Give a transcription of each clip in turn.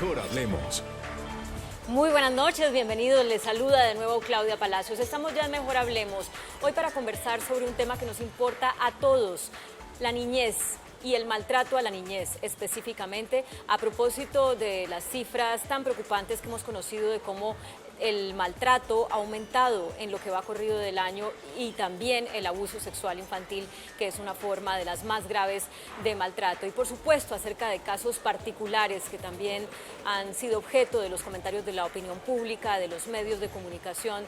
Mejor hablemos. Muy buenas noches, bienvenidos, les saluda de nuevo Claudia Palacios. Estamos ya en Mejor Hablemos, hoy para conversar sobre un tema que nos importa a todos, la niñez y el maltrato a la niñez, específicamente a propósito de las cifras tan preocupantes que hemos conocido de cómo el maltrato ha aumentado en lo que va corrido del año y también el abuso sexual infantil, que es una forma de las más graves de maltrato. Y por supuesto acerca de casos particulares que también han sido objeto de los comentarios de la opinión pública, de los medios de comunicación,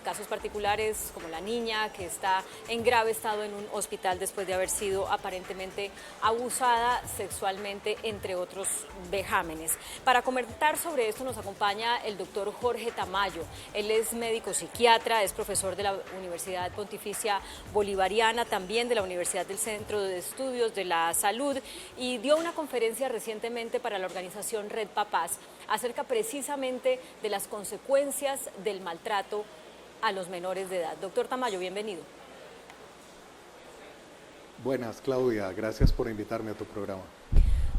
casos particulares como la niña que está en grave estado en un hospital después de haber sido aparentemente abusada sexualmente, entre otros vejámenes. Para comentar sobre esto nos acompaña el doctor Jorge Tamayo. Él es médico psiquiatra, es profesor de la Universidad Pontificia Bolivariana, también de la Universidad del Centro de Estudios de la Salud, y dio una conferencia recientemente para la organización Red Papás acerca precisamente de las consecuencias del maltrato a los menores de edad. Doctor Tamayo, bienvenido. Buenas, Claudia, gracias por invitarme a tu programa.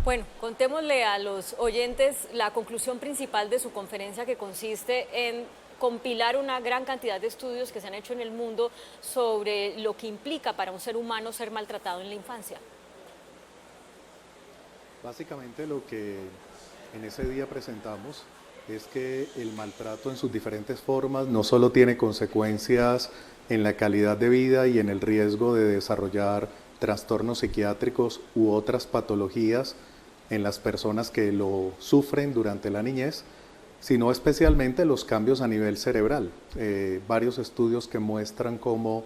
Bueno, contémosle a los oyentes la conclusión principal de su conferencia, que consiste en compilar una gran cantidad de estudios que se han hecho en el mundo sobre lo que implica para un ser humano ser maltratado en la infancia. Básicamente lo que en ese día presentamos es que el maltrato en sus diferentes formas no solo tiene consecuencias en la calidad de vida y en el riesgo de desarrollar trastornos psiquiátricos u otras patologías en las personas que lo sufren durante la niñez, sino especialmente los cambios a nivel cerebral. Varios estudios que muestran cómo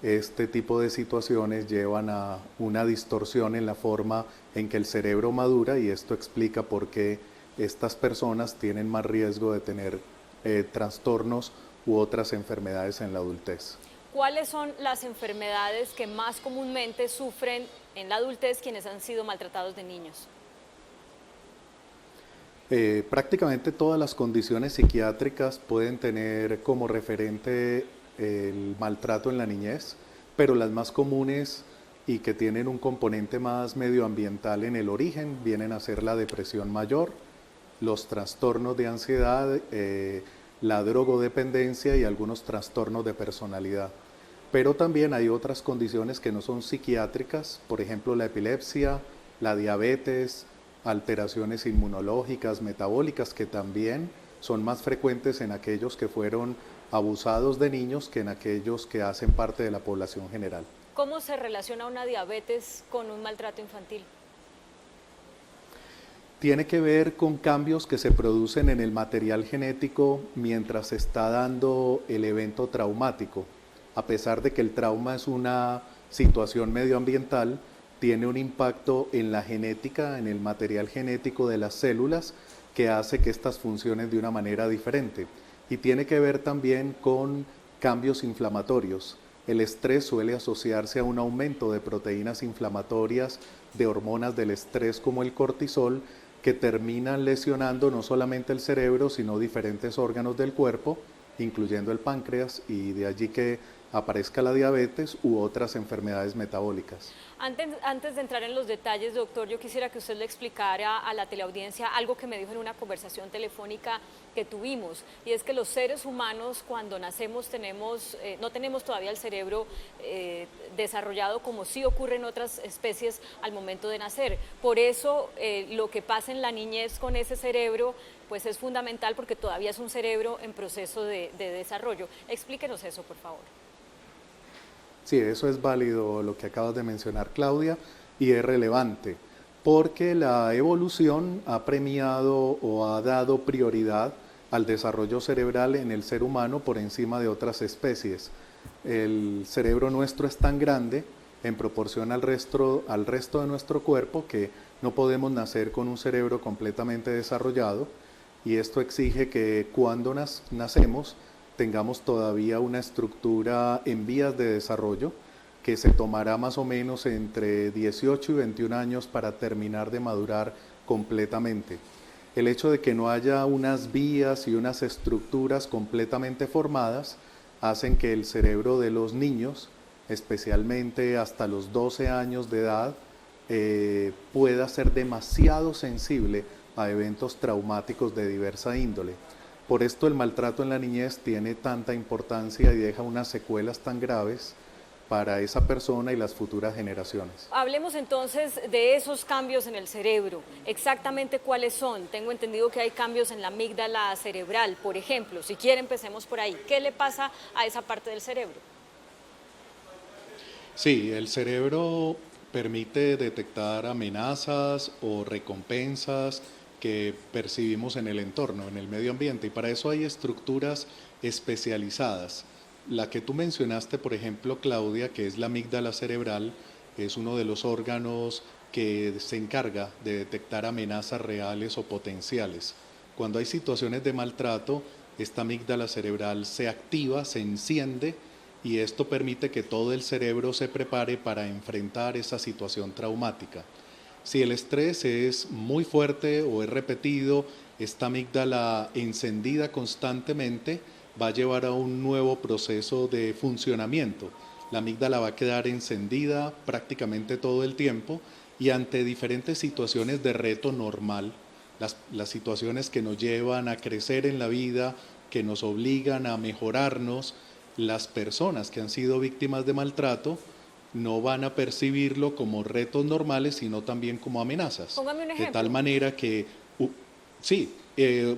este tipo de situaciones llevan a una distorsión en la forma en que el cerebro madura, y esto explica por qué estas personas tienen más riesgo de tener trastornos u otras enfermedades en la adultez. ¿Cuáles son las enfermedades que más comúnmente sufren en la adultez quienes han sido maltratados de niños? Prácticamente todas las condiciones psiquiátricas pueden tener como referente el maltrato en la niñez, pero las más comunes y que tienen un componente más medioambiental en el origen vienen a ser la depresión mayor, los trastornos de ansiedad, la drogodependencia y algunos trastornos de personalidad. Pero también hay otras condiciones que no son psiquiátricas, por ejemplo la epilepsia, la diabetes, alteraciones inmunológicas, metabólicas, que también son más frecuentes en aquellos que fueron abusados de niños que en aquellos que hacen parte de la población general. ¿Cómo se relaciona una diabetes con un maltrato infantil? Tiene que ver con cambios que se producen en el material genético mientras se está dando el evento traumático. A pesar de que el trauma es una situación medioambiental, tiene un impacto en la genética, en el material genético de las células, que hace que estas funcionen de una manera diferente. Y tiene que ver también con cambios inflamatorios. El estrés suele asociarse a un aumento de proteínas inflamatorias, de hormonas del estrés como el cortisol, que terminan lesionando no solamente el cerebro, sino diferentes órganos del cuerpo, incluyendo el páncreas, y de allí que aparezca la diabetes u otras enfermedades metabólicas. Antes de entrar en los detalles, doctor, yo quisiera que usted le explicara a la teleaudiencia algo que me dijo en una conversación telefónica que tuvimos, y es que los seres humanos cuando nacemos no tenemos todavía el cerebro desarrollado como sí ocurre en otras especies al momento de nacer. Por eso lo que pasa en la niñez con ese cerebro pues es fundamental, porque todavía es un cerebro en proceso de desarrollo. Explíquenos eso, por favor. Sí, eso es válido lo que acabas de mencionar, Claudia, y es relevante, porque la evolución ha premiado o ha dado prioridad al desarrollo cerebral en el ser humano por encima de otras especies. El cerebro nuestro es tan grande en proporción al resto de nuestro cuerpo que no podemos nacer con un cerebro completamente desarrollado, y esto exige que cuando nacemos tengamos todavía una estructura en vías de desarrollo que se tomará más o menos entre 18 y 21 años para terminar de madurar completamente. El hecho de que no haya unas vías y unas estructuras completamente formadas hacen que el cerebro de los niños, especialmente hasta los 12 años de edad, pueda ser demasiado sensible a eventos traumáticos de diversa índole. Por esto el maltrato en la niñez tiene tanta importancia y deja unas secuelas tan graves para esa persona y las futuras generaciones. Hablemos entonces de esos cambios en el cerebro. Exactamente cuáles son. Tengo entendido que hay cambios en la amígdala cerebral, por ejemplo. Si quiere, empecemos por ahí. ¿Qué le pasa a esa parte del cerebro? Sí, el cerebro permite detectar amenazas o recompensas que percibimos en el entorno, en el medio ambiente, y para eso hay estructuras especializadas. La que tú mencionaste, por ejemplo, Claudia, que es la amígdala cerebral, es uno de los órganos que se encarga de detectar amenazas reales o potenciales. Cuando hay situaciones de maltrato, esta amígdala cerebral se activa, se enciende, y esto permite que todo el cerebro se prepare para enfrentar esa situación traumática. Si el estrés es muy fuerte o es repetido, esta amígdala encendida constantemente va a llevar a un nuevo proceso de funcionamiento. La amígdala va a quedar encendida prácticamente todo el tiempo y ante diferentes situaciones de reto normal, las situaciones que nos llevan a crecer en la vida, que nos obligan a mejorarnos, las personas que han sido víctimas de maltrato no van a percibirlo como retos normales, sino también como amenazas. Póngame un De ejemplo. tal manera que, sí,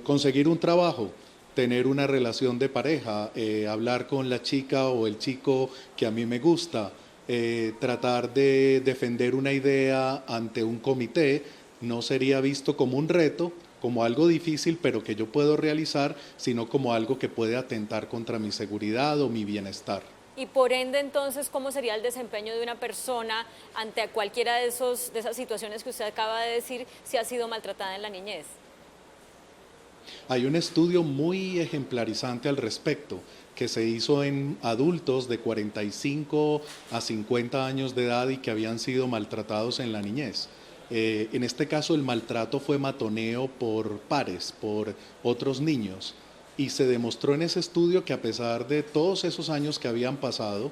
conseguir un trabajo, tener una relación de pareja, hablar con la chica o el chico que a mí me gusta, tratar de defender una idea ante un comité, no sería visto como un reto, como algo difícil, pero que yo puedo realizar, sino como algo que puede atentar contra mi seguridad o mi bienestar. Y por ende, entonces, ¿cómo sería el desempeño de una persona ante cualquiera de esas situaciones que usted acaba de decir si ha sido maltratada en la niñez? Hay un estudio muy ejemplarizante al respecto que se hizo en adultos de 45 a 50 años de edad y que habían sido maltratados en la niñez. En este caso el maltrato fue matoneo por pares, por otros niños, y se demostró en ese estudio que a pesar de todos esos años que habían pasado,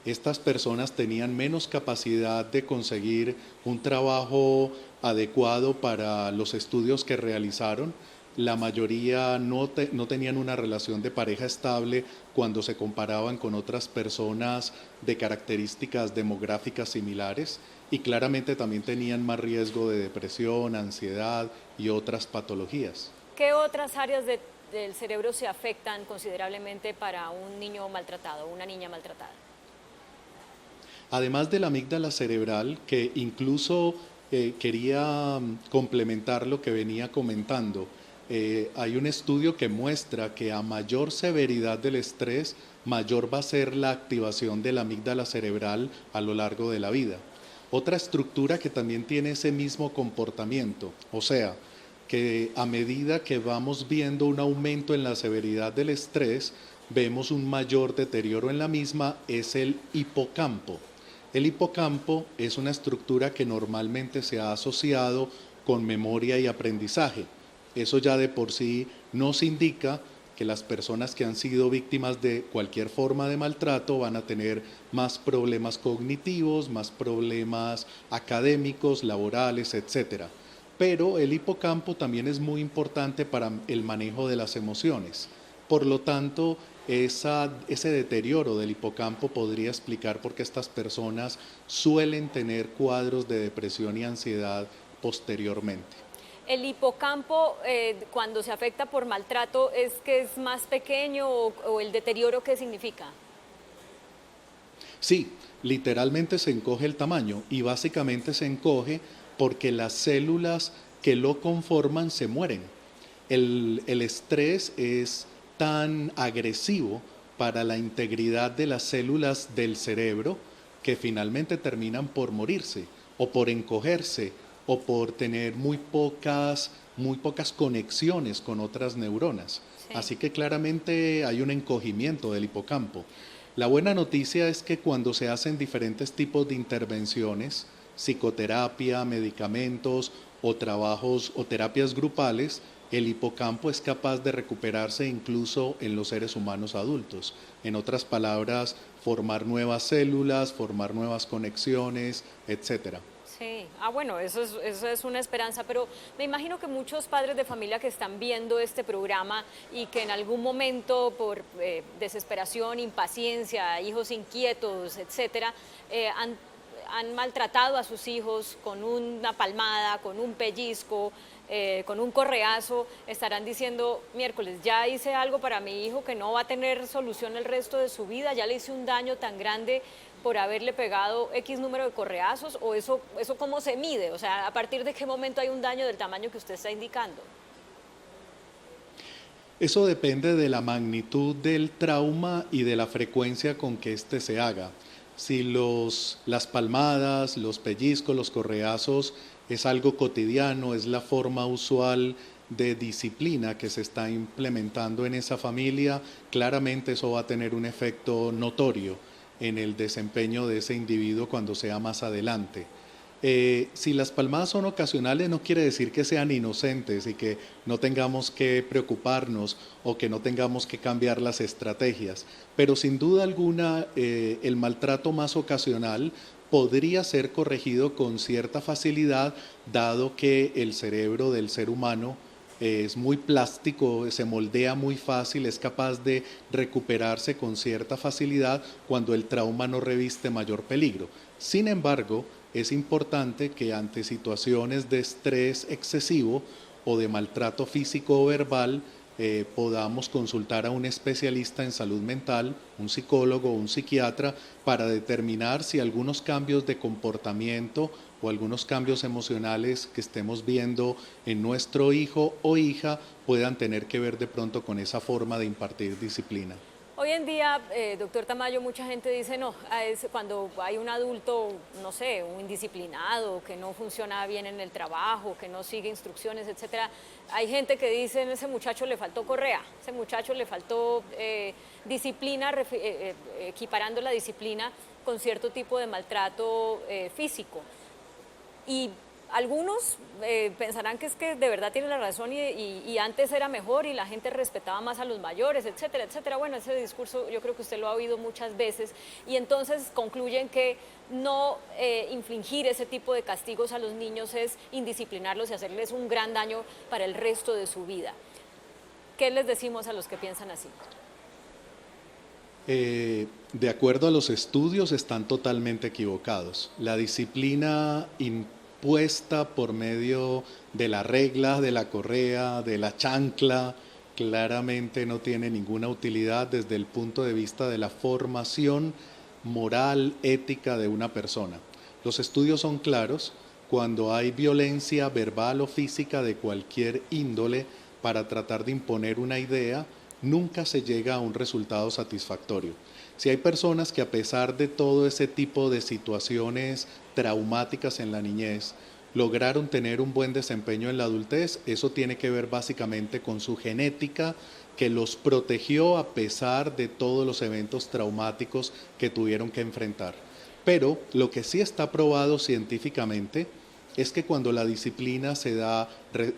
estas personas tenían menos capacidad de conseguir un trabajo adecuado para los estudios que realizaron. La mayoría no tenían una relación de pareja estable cuando se comparaban con otras personas de características demográficas similares y claramente también tenían más riesgo de depresión, ansiedad y otras patologías. ¿Qué otras áreas del cerebro se afectan considerablemente para un niño maltratado, una niña maltratada? Además de la amígdala cerebral, que incluso quería complementar lo que venía comentando, hay un estudio que muestra que a mayor severidad del estrés, mayor va a ser la activación de la amígdala cerebral a lo largo de la vida. Otra estructura que también tiene ese mismo comportamiento, o sea, que a medida que vamos viendo un aumento en la severidad del estrés, vemos un mayor deterioro en la misma, es el hipocampo. El hipocampo es una estructura que normalmente se ha asociado con memoria y aprendizaje. Eso ya de por sí nos indica que las personas que han sido víctimas de cualquier forma de maltrato van a tener más problemas cognitivos, más problemas académicos, laborales, etc. Pero el hipocampo también es muy importante para el manejo de las emociones. Por lo tanto, ese deterioro del hipocampo podría explicar por qué estas personas suelen tener cuadros de depresión y ansiedad posteriormente. ¿El hipocampo, cuando se afecta por maltrato, es que es más pequeño o el deterioro qué significa? Sí, literalmente se encoge el tamaño y básicamente se encoge porque las células que lo conforman se mueren. El estrés es tan agresivo para la integridad de las células del cerebro que finalmente terminan por morirse o por encogerse o por tener muy pocas conexiones con otras neuronas. Sí. Así que claramente hay un encogimiento del hipocampo. La buena noticia es que cuando se hacen diferentes tipos de intervenciones, psicoterapia, medicamentos o trabajos o terapias grupales, el hipocampo es capaz de recuperarse incluso en los seres humanos adultos. En otras palabras, formar nuevas células, formar nuevas conexiones, etcétera. Sí, bueno, eso es una esperanza, pero me imagino que muchos padres de familia que están viendo este programa y que en algún momento por desesperación, impaciencia, hijos inquietos, etcétera, han maltratado a sus hijos con una palmada, con un pellizco, con un correazo, estarán diciendo, miércoles, ya hice algo para mi hijo que no va a tener solución el resto de su vida, ya le hice un daño tan grande por haberle pegado X número de correazos, o eso cómo se mide, o sea, a partir de qué momento hay un daño del tamaño que usted está indicando. Eso depende de la magnitud del trauma y de la frecuencia con que éste se haga. Si las palmadas, los pellizcos, los correazos es algo cotidiano, es la forma usual de disciplina que se está implementando en esa familia, claramente eso va a tener un efecto notorio en el desempeño de ese individuo cuando sea más adelante. Si las palmadas son ocasionales no quiere decir que sean inocentes y que no tengamos que preocuparnos o que no tengamos que cambiar las estrategias, pero sin duda alguna el maltrato más ocasional podría ser corregido con cierta facilidad, dado que el cerebro del ser humano es muy plástico, se moldea muy fácil, es capaz de recuperarse con cierta facilidad cuando el trauma no reviste mayor peligro. Sin embargo, es importante que ante situaciones de estrés excesivo o de maltrato físico o verbal, podamos consultar a un especialista en salud mental, un psicólogo o un psiquiatra, para determinar si algunos cambios de comportamiento o algunos cambios emocionales que estemos viendo en nuestro hijo o hija puedan tener que ver de pronto con esa forma de impartir disciplina. Hoy en día, doctor Tamayo, mucha gente dice, no, cuando hay un adulto, no sé, un indisciplinado, que no funciona bien en el trabajo, que no sigue instrucciones, etcétera, hay gente que dice, ese muchacho le faltó correa, ese muchacho le faltó disciplina, equiparando la disciplina con cierto tipo de maltrato físico. Y algunos pensarán que es que de verdad tiene la razón y antes era mejor y la gente respetaba más a los mayores, etcétera, etcétera. Bueno, ese discurso yo creo que usted lo ha oído muchas veces y entonces concluyen que no infligir ese tipo de castigos a los niños es indisciplinarlos y hacerles un gran daño para el resto de su vida. ¿Qué les decimos a los que piensan así? De acuerdo a los estudios, están totalmente equivocados. La disciplina impuesta por medio de la regla, de la correa, de la chancla, claramente no tiene ninguna utilidad desde el punto de vista de la formación moral, ética de una persona. Los estudios son claros: cuando hay violencia verbal o física de cualquier índole para tratar de imponer una idea, nunca se llega a un resultado satisfactorio. Si hay personas que a pesar de todo ese tipo de situaciones traumáticas en la niñez, lograron tener un buen desempeño en la adultez, eso tiene que ver básicamente con su genética, que los protegió a pesar de todos los eventos traumáticos que tuvieron que enfrentar. Pero lo que sí está probado científicamente es que cuando la disciplina se da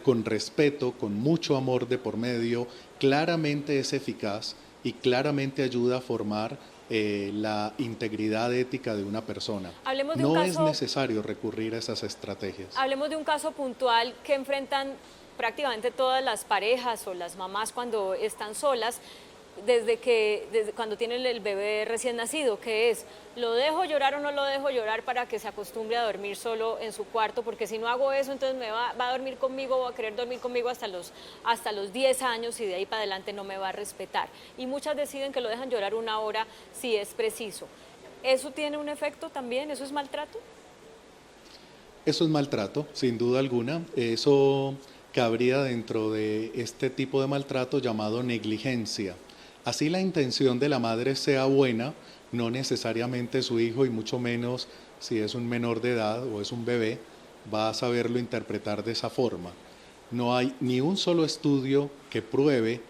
con respeto, con mucho amor de por medio, claramente es eficaz y claramente ayuda a formar la integridad ética de una persona. No es necesario recurrir a esas estrategias. Hablemos de un caso puntual que enfrentan prácticamente todas las parejas o las mamás cuando están solas, desde cuando tienen el bebé recién nacido, que es, ¿lo dejo llorar o no lo dejo llorar para que se acostumbre a dormir solo en su cuarto? Porque si no hago eso, entonces va a dormir conmigo, va a querer dormir conmigo hasta los 10 años y de ahí para adelante no me va a respetar. Y muchas deciden que lo dejan llorar una hora si es preciso. ¿Eso tiene un efecto también? ¿Eso es maltrato? Eso es maltrato, sin duda alguna. Eso cabría dentro de este tipo de maltrato llamado negligencia. Así la intención de la madre sea buena, no necesariamente su hijo, y mucho menos si es un menor de edad o es un bebé, va a saberlo interpretar de esa forma. No hay ni un solo estudio que pruebe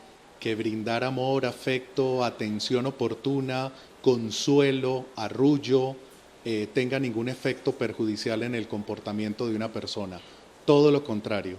que brindar amor, afecto, atención oportuna, consuelo, arrullo, tenga ningún efecto perjudicial en el comportamiento de una persona. Todo lo contrario.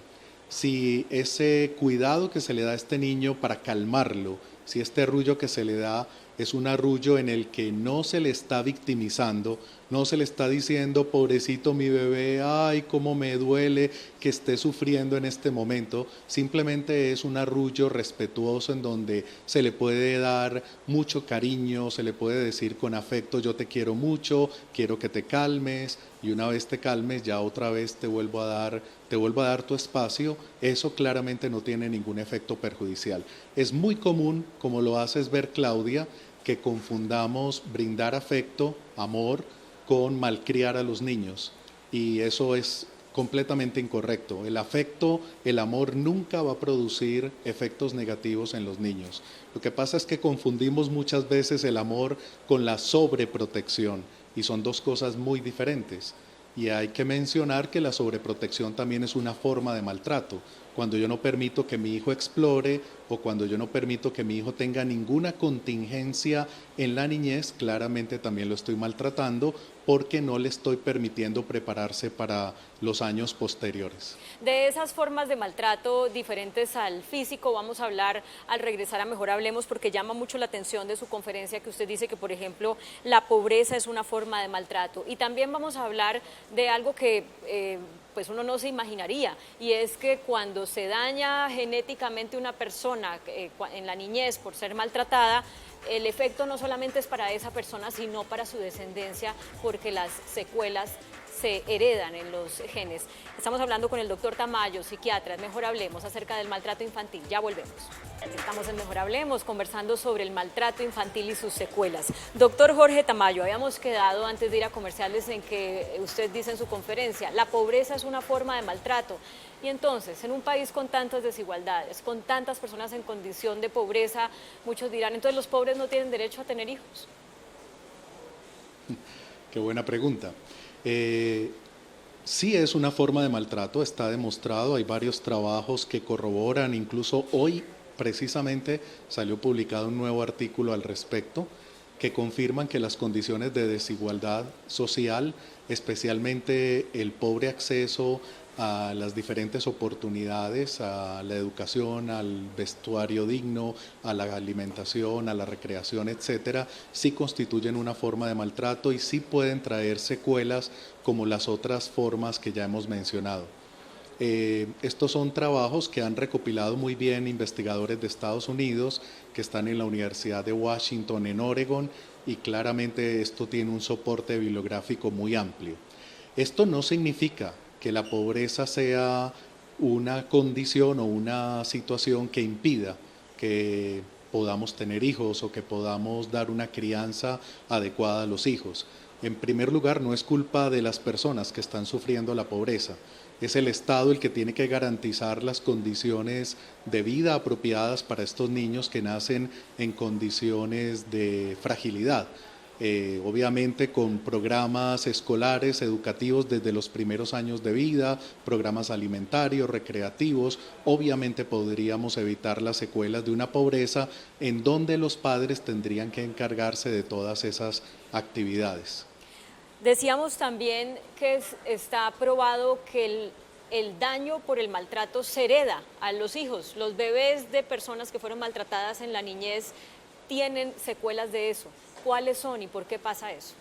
Si ese cuidado que se le da a este niño para calmarlo, si este arrullo que se le da es un arrullo en el que no se le está victimizando, no se le está diciendo, pobrecito mi bebé, ay, cómo me duele que esté sufriendo en este momento. Simplemente es un arrullo respetuoso en donde se le puede dar mucho cariño, se le puede decir con afecto, yo te quiero mucho, quiero que te calmes, y una vez te calmes, ya otra vez te vuelvo a dar tu espacio. Eso claramente no tiene ningún efecto perjudicial. Es muy común, como lo haces ver, Claudia, que confundamos brindar afecto, amor, con malcriar a los niños, y eso es completamente incorrecto. El afecto, el amor nunca va a producir efectos negativos en los niños. Lo que pasa es que confundimos muchas veces el amor con la sobreprotección, y son dos cosas muy diferentes. Y hay que mencionar que la sobreprotección también es una forma de maltrato. Cuando yo no permito que mi hijo explore, o cuando yo no permito que mi hijo tenga ninguna contingencia en la niñez, claramente también lo estoy maltratando, porque no le estoy permitiendo prepararse para los años posteriores. De esas formas de maltrato diferentes al físico vamos a hablar al regresar a Mejor Hablemos, porque llama mucho la atención de su conferencia que usted dice que, por ejemplo, la pobreza es una forma de maltrato. Y también vamos a hablar de algo que pues uno no se imaginaría, y es que cuando se daña genéticamente una persona en la niñez por ser maltratada, el efecto no solamente es para esa persona, sino para su descendencia, porque las secuelas se heredan en los genes. Estamos hablando con el doctor Tamayo, psiquiatra, en Mejor Hablemos, acerca del maltrato infantil. Ya volvemos. Estamos en Mejor Hablemos conversando sobre el maltrato infantil y sus secuelas. Doctor Jorge Tamayo, habíamos quedado antes de ir a comerciales en que usted dice en su conferencia, la pobreza es una forma de maltrato. Y entonces, en un país con tantas desigualdades, con tantas personas en condición de pobreza, muchos dirán, entonces los pobres no tienen derecho a tener hijos. Qué buena pregunta. Sí es una forma de maltrato, está demostrado, hay varios trabajos que corroboran, incluso hoy precisamente salió publicado un nuevo artículo al respecto, que confirman que las condiciones de desigualdad social, especialmente el pobre acceso a las diferentes oportunidades, a la educación, al vestuario digno, a la alimentación, a la recreación, etcétera, sí constituyen una forma de maltrato y sí pueden traer secuelas como las otras formas que ya hemos mencionado. Estos son trabajos que han recopilado muy bien investigadores de Estados Unidos que están en la Universidad de Washington en Oregon, y claramente esto tiene un soporte bibliográfico muy amplio. Esto no significa que la pobreza sea una condición o una situación que impida que podamos tener hijos o que podamos dar una crianza adecuada a los hijos. En primer lugar, no es culpa de las personas que están sufriendo la pobreza. Es el Estado el que tiene que garantizar las condiciones de vida apropiadas para estos niños que nacen en condiciones de fragilidad. Obviamente con programas escolares, educativos desde los primeros años de vida, programas alimentarios, recreativos, obviamente podríamos evitar las secuelas de una pobreza en donde los padres tendrían que encargarse de todas esas actividades. Decíamos también que está probado que el daño por el maltrato se hereda a los hijos. Los bebés de personas que fueron maltratadas en la niñez tienen secuelas de eso. ¿Cuáles son y por qué pasa eso?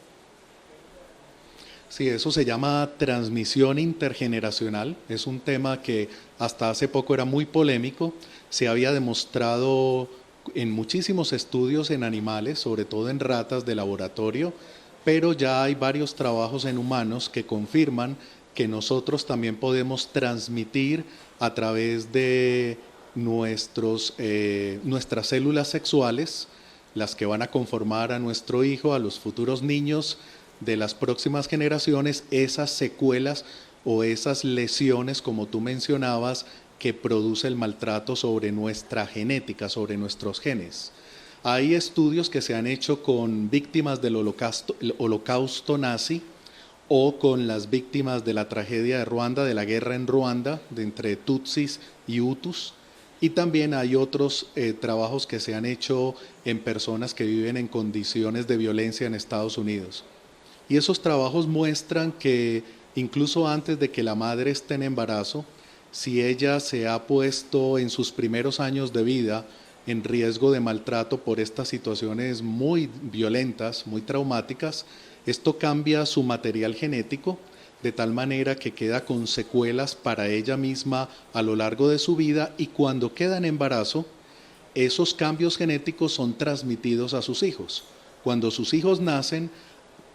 Sí, eso se llama transmisión intergeneracional. Es un tema que hasta hace poco era muy polémico. Se había demostrado en muchísimos estudios en animales, sobre todo en ratas de laboratorio, pero ya hay varios trabajos en humanos que confirman que nosotros también podemos transmitir a través de nuestras células sexuales, las que van a conformar a nuestro hijo, a los futuros niños de las próximas generaciones, esas secuelas o esas lesiones, como tú mencionabas, que produce el maltrato sobre nuestra genética, sobre nuestros genes. Hay estudios que se han hecho con víctimas del holocausto nazi o con las víctimas de la tragedia de Ruanda, de la guerra en Ruanda, de entre Tutsis y Hutus. Y también hay otros trabajos que se han hecho en personas que viven en condiciones de violencia en Estados Unidos. Y esos trabajos muestran que incluso antes de que la madre esté en embarazo, si ella se ha puesto en sus primeros años de vida en riesgo de maltrato por estas situaciones muy violentas, muy traumáticas, esto cambia su material genético de tal manera que queda con secuelas para ella misma a lo largo de su vida, y cuando queda en embarazo, esos cambios genéticos son transmitidos a sus hijos. Cuando sus hijos nacen,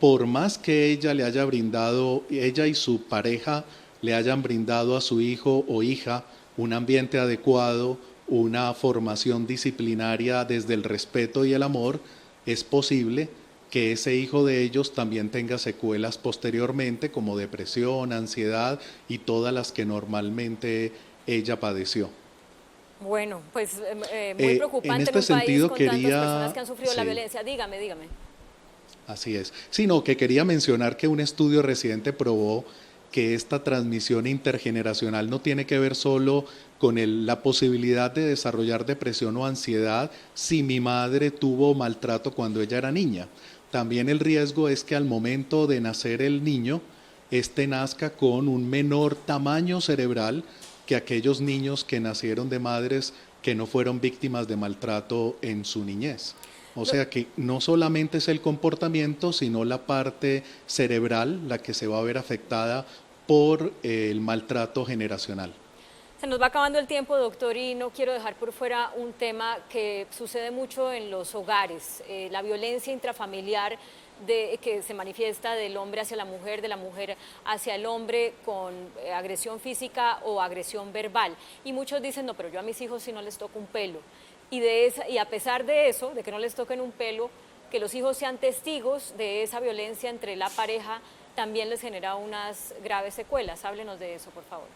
por más que ella le haya brindado, ella y su pareja le hayan brindado a su hijo o hija un ambiente adecuado, una formación disciplinaria desde el respeto y el amor, es posible que ese hijo de ellos también tenga secuelas posteriormente, como depresión, ansiedad y todas las que normalmente ella padeció. Bueno, pues muy preocupante en un país con tantas personas que han sufrido la violencia. Dígame, dígame. Así es. Sino que quería mencionar que un estudio reciente probó que esta transmisión intergeneracional no tiene que ver solo con la posibilidad de desarrollar depresión o ansiedad si mi madre tuvo maltrato cuando ella era niña. También el riesgo es que al momento de nacer el niño, éste nazca con un menor tamaño cerebral que aquellos niños que nacieron de madres que no fueron víctimas de maltrato en su niñez. O sea que no solamente es el comportamiento, sino la parte cerebral la que se va a ver afectada por el maltrato generacional. Se nos va acabando el tiempo, doctor, y no quiero dejar por fuera un tema que sucede mucho en los hogares, la violencia intrafamiliar que se manifiesta del hombre hacia la mujer, de la mujer hacia el hombre, con agresión física o agresión verbal. Y muchos dicen, no, pero yo a mis hijos sí no les toco un pelo. Y a pesar de eso, de que no les toquen un pelo, que los hijos sean testigos de esa violencia entre la pareja, también les genera unas graves secuelas. Háblenos de eso, por favor.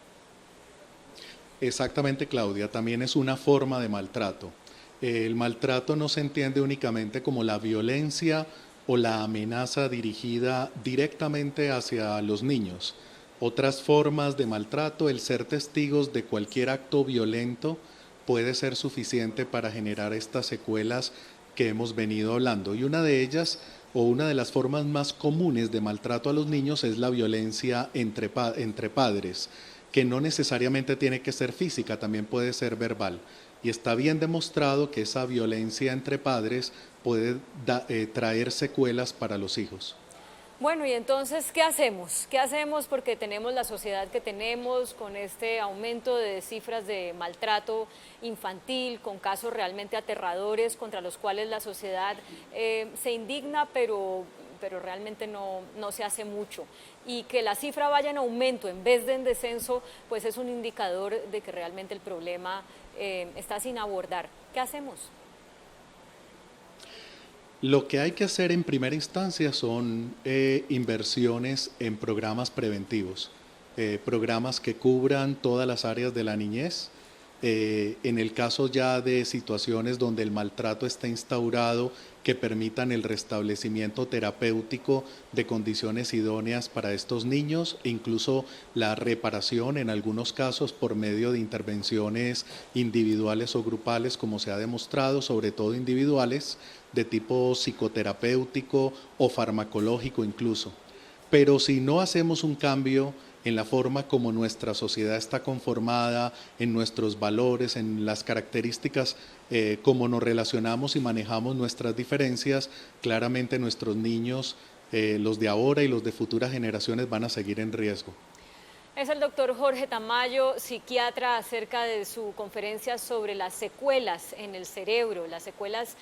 Exactamente, Claudia, también es una forma de maltrato. El maltrato no se entiende únicamente como la violencia o la amenaza dirigida directamente hacia los niños. Otras formas de maltrato, el ser testigos de cualquier acto violento, puede ser suficiente para generar estas secuelas que hemos venido hablando. Y una de ellas, o una de las formas más comunes de maltrato a los niños, es la violencia entre padres, que no necesariamente tiene que ser física, también puede ser verbal. Y está bien demostrado que esa violencia entre padres puede traer secuelas para los hijos. Bueno, y entonces, ¿qué hacemos? ¿Qué hacemos? Porque tenemos la sociedad que tenemos, con este aumento de cifras de maltrato infantil, con casos realmente aterradores contra los cuales la sociedad se indigna, pero realmente no se hace mucho. Y que la cifra vaya en aumento en vez de en descenso, pues es un indicador de que realmente el problema está sin abordar. ¿Qué hacemos? Lo que hay que hacer en primera instancia son inversiones en programas preventivos, programas que cubran todas las áreas de la niñez. En el caso ya de situaciones donde el maltrato está instaurado, que permitan el restablecimiento terapéutico de condiciones idóneas para estos niños, e incluso la reparación en algunos casos por medio de intervenciones individuales o grupales, como se ha demostrado, sobre todo individuales, de tipo psicoterapéutico o farmacológico incluso. Pero si no hacemos un cambio en la forma como nuestra sociedad está conformada, en nuestros valores, en las características como nos relacionamos y manejamos nuestras diferencias, claramente nuestros niños, los de ahora y los de futuras generaciones, van a seguir en riesgo. Es el doctor Jorge Tamayo, psiquiatra, acerca de su conferencia sobre las secuelas en el cerebro, las secuelas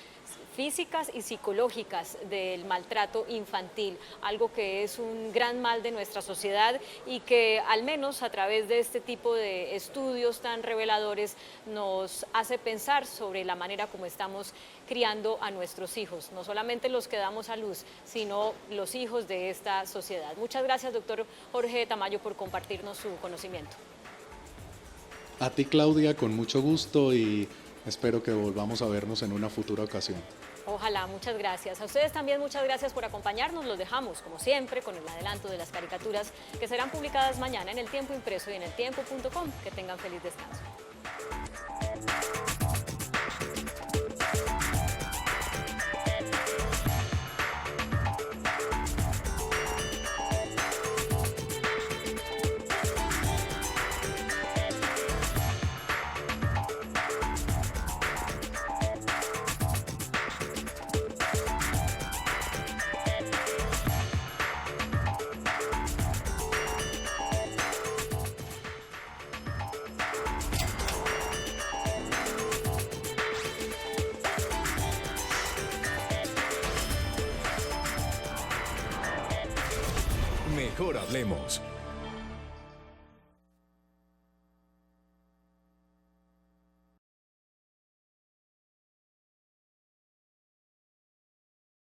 físicas y psicológicas del maltrato infantil, algo que es un gran mal de nuestra sociedad y que al menos a través de este tipo de estudios tan reveladores nos hace pensar sobre la manera como estamos criando a nuestros hijos, no solamente los que damos a luz, sino los hijos de esta sociedad. Muchas gracias, doctor Jorge Tamayo, por compartirnos su conocimiento. A ti, Claudia, con mucho gusto, y espero que volvamos a vernos en una futura ocasión. Ojalá, muchas gracias. A ustedes también muchas gracias por acompañarnos. Los dejamos, como siempre, con el adelanto de las caricaturas que serán publicadas mañana en El Tiempo Impreso y en eltiempo.com. Que tengan feliz descanso. Mejor hablemos.